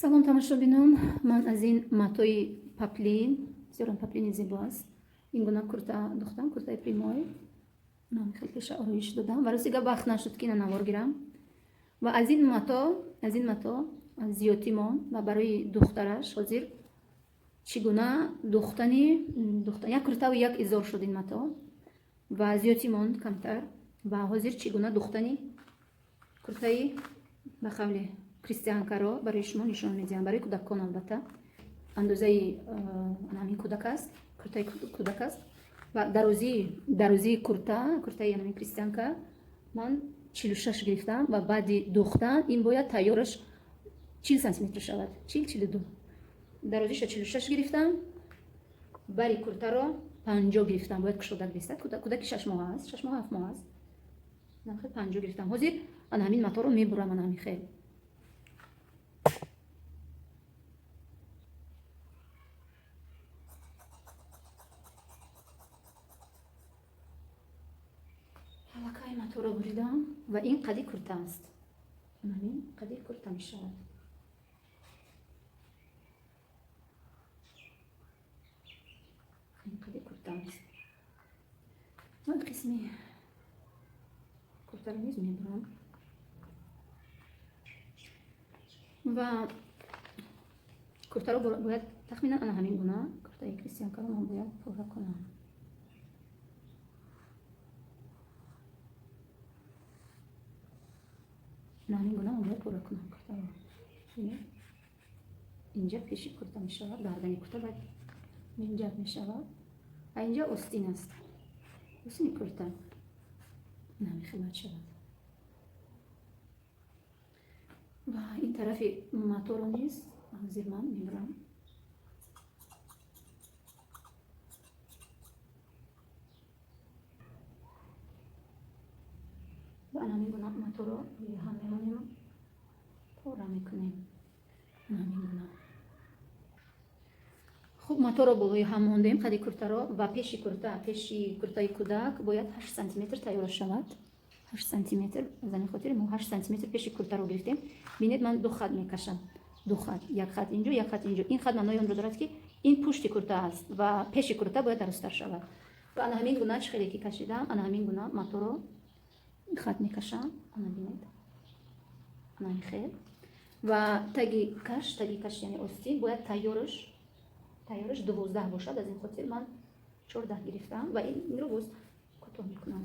салом тамошобинон, ман аз ин матои паплин, бисёр паплини зебо аст. Ин гуна курта духтам, куртаи прямой. Нам хеле пеша ороиш додам ва росига вақт нашуд ки ина навор гирам. Ва аз ин мато зиёти мон ва барои духтараш ҳозир чӣ гуна духтани як куртаву як изор шуд ин мато ва зиёти монд камтар ва ҳозир чӣ гуна духтани куртаи ба қавли кристианкаро барои шумо нишон медиҳам, барои кӯдакон албатта андозаи ҳамин кӯдак аст, куртаи кӯдак аст ва дарозии куртаи ҳамин кристианка ман 46 гирифтам ва баъди духтан ин бояд тайёраш 40 сантиметр шавад, 40-42. дарозиша 46 гирифтам, бари куртаро 50 гирифтам, бояд кушодак бистад, кӯдаки 6 моҳ аст, 6 моҳ 7 моҳ аст, намхел 50 гирифтам. ҳозир ана ҳамин маторо мебурам, ана ҳамин хел ҳалакаи маторо буридам ва ин қади курта аст, ҳамин қади курта мешавад. ин қади курта аст. ман қисми куртаро низ мебурам ва куртаро бояд тахминан ана ҳамин гуна куртаи кристианкаро ман бояд пурра кунам. ҳамин гуна ман бояд пурра кунам куртаро. инҷа пеши курта мешавад, гардани курта баъд минҷаб мешавад ва инҷа остин аст, остини курта ҳамин хел баъд шавад. ва ин тарафи маторо низ ҳозир ман мебурам. ва ҳамин гуна маторо рӯи ҳам мемонем, пора мекунем ҳамин гуна. хуб, маторо болои ҳам мондем, қади куртаро ва пеши куртаи кӯдак бояд 8 сантиметр тайёр шавад. 8 сантиметр, аз ҳамин хотир мо 8 сантиметр пеши куртаро гирифтем. бинед ман ду хат мекашам, ду хат, як хат инҷо, як хат инҷо. ин хат маънои онро дорад ки ин пушти курта аст ва пеши курта бояд дарозтар шавад. ва ана ҳамин гуна чӣ хеле ки кашидам, ана ҳамин гуна маторо хат мекашам, ана бинед, ана ҳамин хел. ва таги каш яъне остин бояд тайёраш 12 бошад, аз ин хотир ман 14 гирифтам ва инро боз кӯтоҳ мекунам,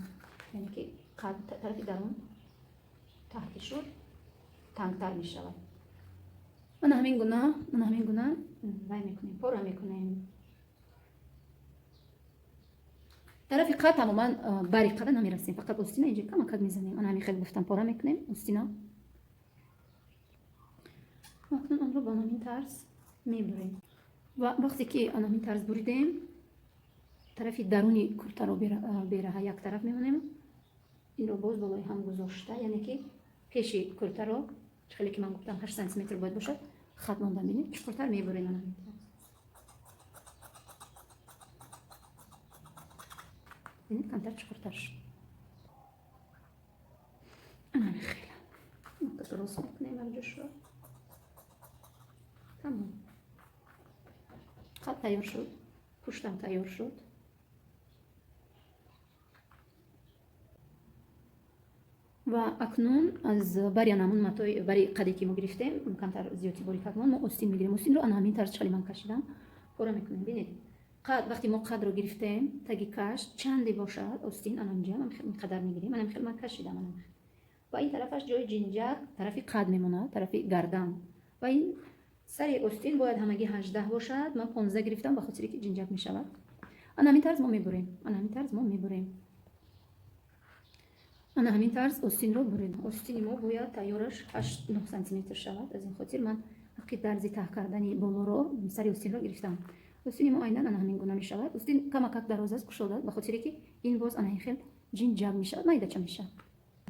яъне ки тарафи дарун таҳти шуд тангтар мешавад. ана ҳамин гуна вай мекунем, пора мекунем. тарафи қад тамоман бари қада намерасем, фақат остина инҷа камакак мезанем. ана ҳамин хел гуфтам, пора мекунем остина. акнун онро ба ҳамин тарз мебурем ва вақте ки ана ҳамин тарз буридем, тарафи даруни куртаро бераҳа як тараф мемонем, инро боз болои ҳам гузошта, яъне ки пеши куртаро чӣ хеле ки ман гуфтам 8 сантиметр бояд бошад, хат монда бинед, чуқуртар мебурем. ана ҳамин тарз бинед, камтар чуқуртар шуд. ана ҳамин хел рост мекунем якҷошро. тамом, хат тайёр шуд, пуштам тайёр шуд. ва акнун аз бари анамун матои бари қаде ки мо гирифтем, камтар зиёти бори кардмон, мо остин мегирем. остинро ана ҳамин тарз чӣ хеле ман кашидам, пора мекунем. бинед, қад вақте мо қадро гирифтем, таги каш чанде бошад, остин ана инҷа инқадар мегирем, ана хел ман кашидам. ана ва ин тарафаш ҷои ҷинҷак тарафи қад мемонад, тарафи гардан. ва ин сари остин бояд ҳамагӣ 18 бошад, ман 15 гирифтам ба хотире ки ҷинҷак мешавад. ана ҳамин тарз мо мебурем, ана ҳамин тарз мо мебурем. ана ҳамин тарз остинро бурем. остини мо бояд тайёраш 8-9 сантиметр шавад, аз ин хотир ман вақти дарзи таҳ кардани болоро сари остинро гирифтам. остини мо айнан ана ҳамин гуна мешавад. остин камакак дароз аст, кушода, ба хотире ки ин боз ана ин хел ҷинҷак мешавад, майдача мешавад.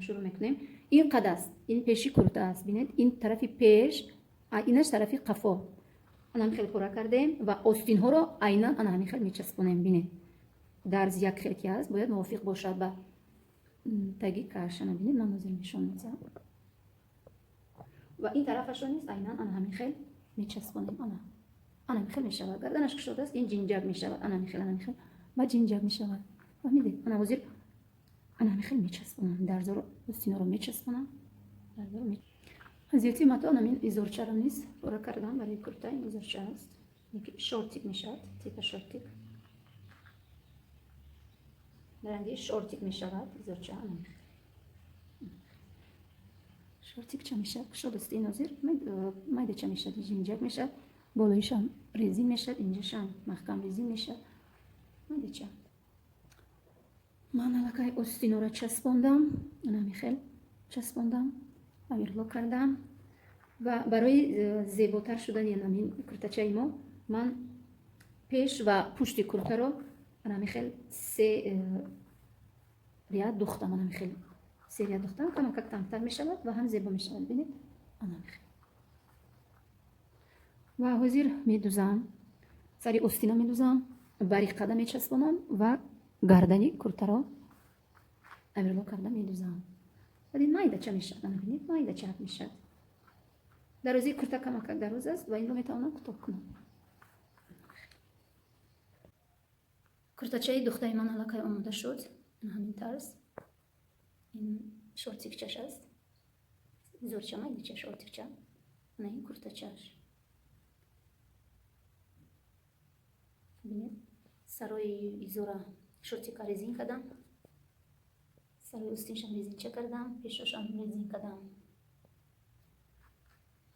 шурӯъ мекунем. ин қад аст, ин пеши курта аст, бинед, ин тарафи пеш, инаш тарафи қафо. ана ҳамин хел пора кардем ва остинҳоро айнан ана ҳамин хел мечаспонем. бинед, дарз як хел ки аст бояд мувофиқ бошад ба таги кашана. бинед, ман ҳозир нишон медиҳам ва ин тарафашро низ айнан ана ҳамин хел میچسبونیم. آنا میخیل میشود، گردنش کشوده است، این جینجک میشود. آنا میخیل و جینجک میشود. فهمیدید؟ آنا وزیر آنا میخیل میچسبونم در زور سینه رو میچسبونم در زور زیادی متا نمین ایزورچه نیست برای کردن برای کرتا این ایزورچه است. شورتیک میشود، تیپ شورتیک رنگی شورتیک میشود ایزورچه. آنا شورتیک چه میشه؟ شد است این نظیر مایده چه میشه؟ جینجک میشه، بالایش هم ریزی میشه، اینجاش هم محکم ریزی میشه. مایده چه؟ من الان استینو را چسبوندم، انا میخیل چسبوندم اویرلو کردم و برای زیباتر شدن این کرتچه ما من پیش و پشت کرته رو انا میخیل سه ریاد دوختم. انا میخیل سه ریاد دوختم کم کمتر میشود و هم زیبا میشود. ببینید انا میخیل و حاضر میدوزم، سری استینا میدوزم، بری قدم میچسبونم و گردنی کرته رو اویرلو کردم میدوزم. ولی مایده چه میشد؟ ببینید مایده چه میشد. دروازه کرتا کمک دروز است و این رو میتوانم کوتاه کنم. کرتاچه دختر من حالا که آماده شد، این همین طرز این شورتیک چش است. زورچه مایده چه شورتیک چه نه این کرتاچهش. ببینید سرای زورا شورتیک ریزین کردم، سرای استینشم ریزین چه کردم، پیششم ریزین کردم.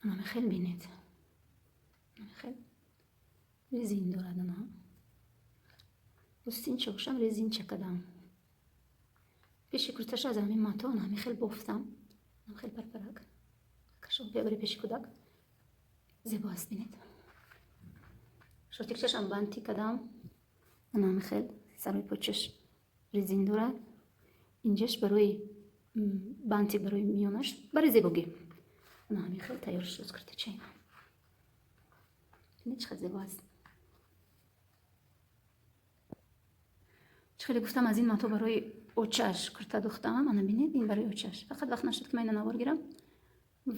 اما خیلی بینید خیلی ریزین دارد. انا استین چوشم ریزین چه کردم. پیشی کرتاش از همین ماتا انا خیلی بافتم، انا خیلی پرپرک کشم بیابری پیشی کدک زیبا است. بینید شورتیک چشم بانتی کردم. انا خیلی سرای پوچش ریزین دارد، اینجاش برای بانتی برای میونش برای زیباگی. انا خیلی تیار شد کرتاچه اینا. بینید چقدر زیبا است. خیلی گفتم از این ماتو برای اوچش کرتا دختم. انا بینید این برای اوچش فقط وقت نشد که من اینو نوار گیرم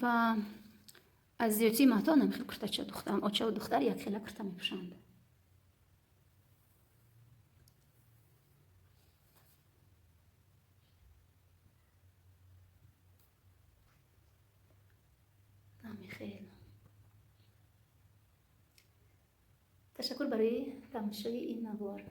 و از زیادی ماتو نمیخیل کرتا چه دختم اوچه و دختر یک خیلی کرتا میپوشند. خیلی تشکر برای تماشای این نوار.